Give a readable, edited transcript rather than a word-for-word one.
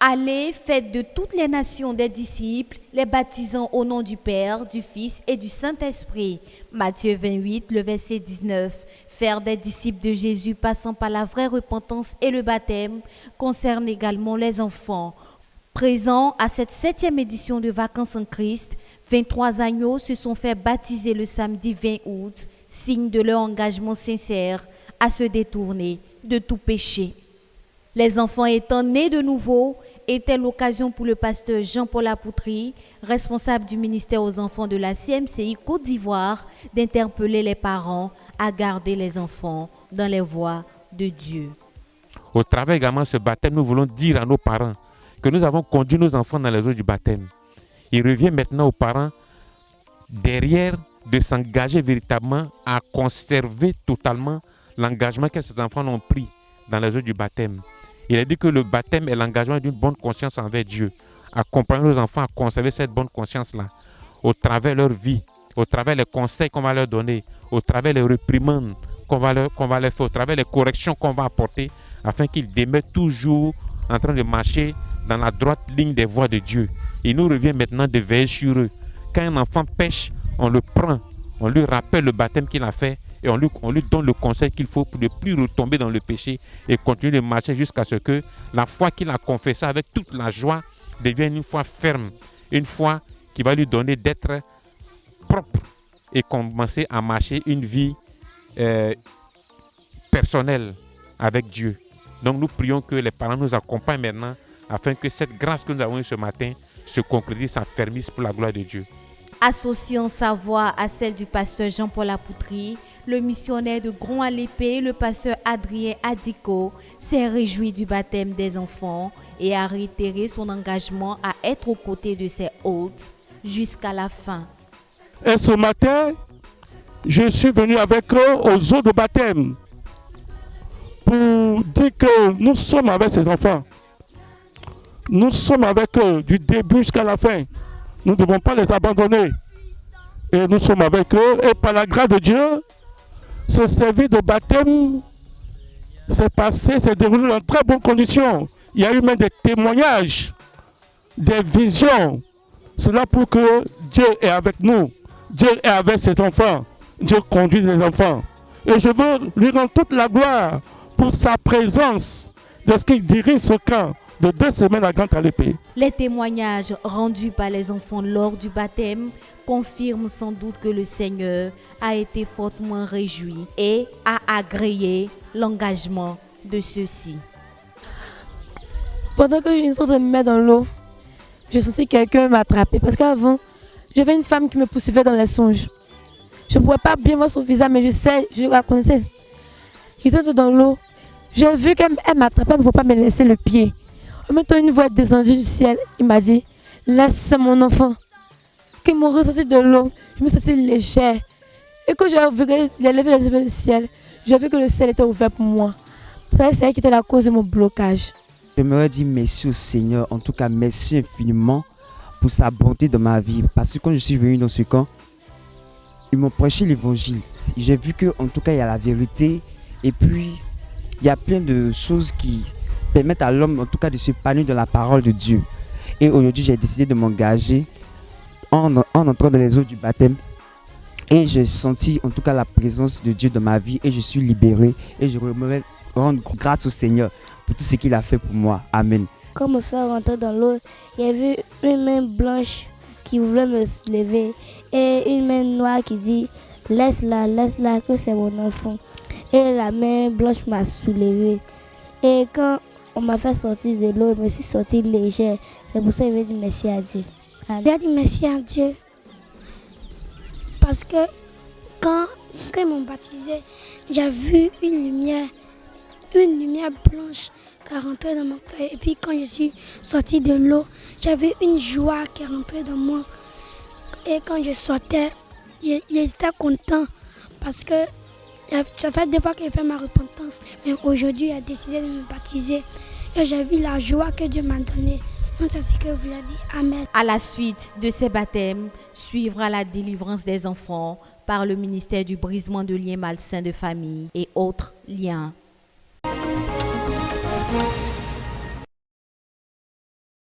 Allez, faites de toutes les nations des disciples, les baptisant au nom du Père, du Fils et du Saint-Esprit. Matthieu 28, le verset 19. Faire des disciples de Jésus passant par la vraie repentance et le baptême concerne également les enfants. Présents à cette 7e édition de Vacances en Christ, 23 agneaux se sont fait baptiser le samedi 20 août, signe de leur engagement sincère à se détourner de tout péché. Les enfants étant nés de nouveau, était l'occasion pour le pasteur Jean-Paul Apoutry, responsable du ministère aux enfants de la CMCI Côte d'Ivoire, d'interpeller les parents à garder les enfants dans les voies de Dieu. Au travers également de ce baptême, nous voulons dire à nos parents que nous avons conduit nos enfants dans les eaux du baptême. Il revient maintenant aux parents derrière de s'engager véritablement à conserver totalement l'engagement que ces enfants ont pris dans les eaux du baptême. Il a dit que le baptême est l'engagement d'une bonne conscience envers Dieu. Accompagner nos enfants à conserver cette bonne conscience-là au travers de leur vie, au travers des conseils qu'on va leur donner, au travers des réprimandes qu'on va leur faire, au travers des corrections qu'on va apporter, afin qu'ils demeurent toujours en train de marcher dans la droite ligne des voies de Dieu. Il nous revient maintenant de veiller sur eux. Quand un enfant pêche, on le prend, on lui rappelle le baptême qu'il a fait, et on lui donne le conseil qu'il faut pour ne plus retomber dans le péché et continuer de marcher jusqu'à ce que la foi qu'il a confessée avec toute la joie devienne une foi ferme, une foi qui va lui donner d'être propre et commencer à marcher une vie personnelle avec Dieu. Donc nous prions que les parents nous accompagnent maintenant afin que cette grâce que nous avons eue ce matin se concrétise, s'affermisse pour la gloire de Dieu. Associant sa voix à celle du pasteur Jean-Paul Apoutry, le missionnaire de Grond-à-l'Épée, le pasteur Adrien Adiko, s'est réjoui du baptême des enfants et a réitéré son engagement à être aux côtés de ses hôtes jusqu'à la fin. Et ce matin, je suis venu avec eux aux eaux de baptême pour dire que nous sommes avec ces enfants. Nous sommes avec eux du début jusqu'à la fin. Nous ne devons pas les abandonner. Et nous sommes avec eux. Et par la grâce de Dieu, ce service de baptême s'est déroulé dans de très bonnes conditions. Il y a eu même des témoignages, des visions. Cela pour que Dieu est avec nous. Dieu est avec ses enfants. Dieu conduit les enfants. Et je veux lui rendre toute la gloire pour sa présence de ce qu'il dirige ce camp de 2 semaines à Grond-à-l'Épée. Les témoignages rendus par les enfants lors du baptême confirment sans doute que le Seigneur a été fortement réjoui et a agréé l'engagement de ceux-ci. Pendant que je suis en train de me mettre dans l'eau, j'ai senti quelqu'un m'attraper parce qu'avant, j'avais une femme qui me poursuivait dans les songes. Je ne pouvais pas bien voir son visage, mais je la connaissais. J'étais dans l'eau, j'ai vu qu'elle m'attrapait, il ne faut pas me laisser le pied. En même temps, une voix est descendue du ciel. Il m'a dit, laisse mon enfant. Quand ils m'ont ressorti de l'eau, je me sentais légère. Et quand j'ai levé les yeux vers le ciel, j'ai vu que le ciel était ouvert pour moi. C'est elle qui était la cause de mon blocage. J'aimerais dire merci au Seigneur, en tout cas merci infiniment pour sa bonté dans ma vie. Parce que quand je suis venu dans ce camp, ils m'ont prêché l'évangile. J'ai vu qu'en tout cas il y a la vérité et puis il y a plein de choses qui permettent à l'homme en tout cas de s'épanouir dans la parole de Dieu. Et aujourd'hui j'ai décidé de m'engager en entrant dans les eaux du baptême. Et j'ai senti en tout cas la présence de Dieu dans ma vie et je suis libéré. Et je voudrais rendre grâce au Seigneur pour tout ce qu'il a fait pour moi. Amen. Quand me faire rentrer dans l'eau, il y avait une main blanche qui voulait me lever et une main noire qui dit laisse-la que c'est mon enfant. Et la main blanche m'a soulevé. Et quand on m'a fait sortir de l'eau, je me suis sortie légère. C'est pour ça que je vais dire merci à Dieu. Je vais dire merci à Dieu. Parce que quand ils m'ont baptisé, j'ai vu une lumière blanche qui est rentrée dans mon cœur. Et puis quand je suis sortie de l'eau, j'avais une joie qui est rentrée dans moi. Et quand je sortais, j'étais content parce que ça fait 2 fois que j'ai fait ma repentance. Mais aujourd'hui, j'ai décidé de me baptiser. Et j'ai vu la joie que Dieu m'a donnée. Donc c'est ce que je voulais dire. Amen. À la suite de ces baptêmes, suivra la délivrance des enfants par le ministère du brisement de liens malsains de famille et autres liens. Amen.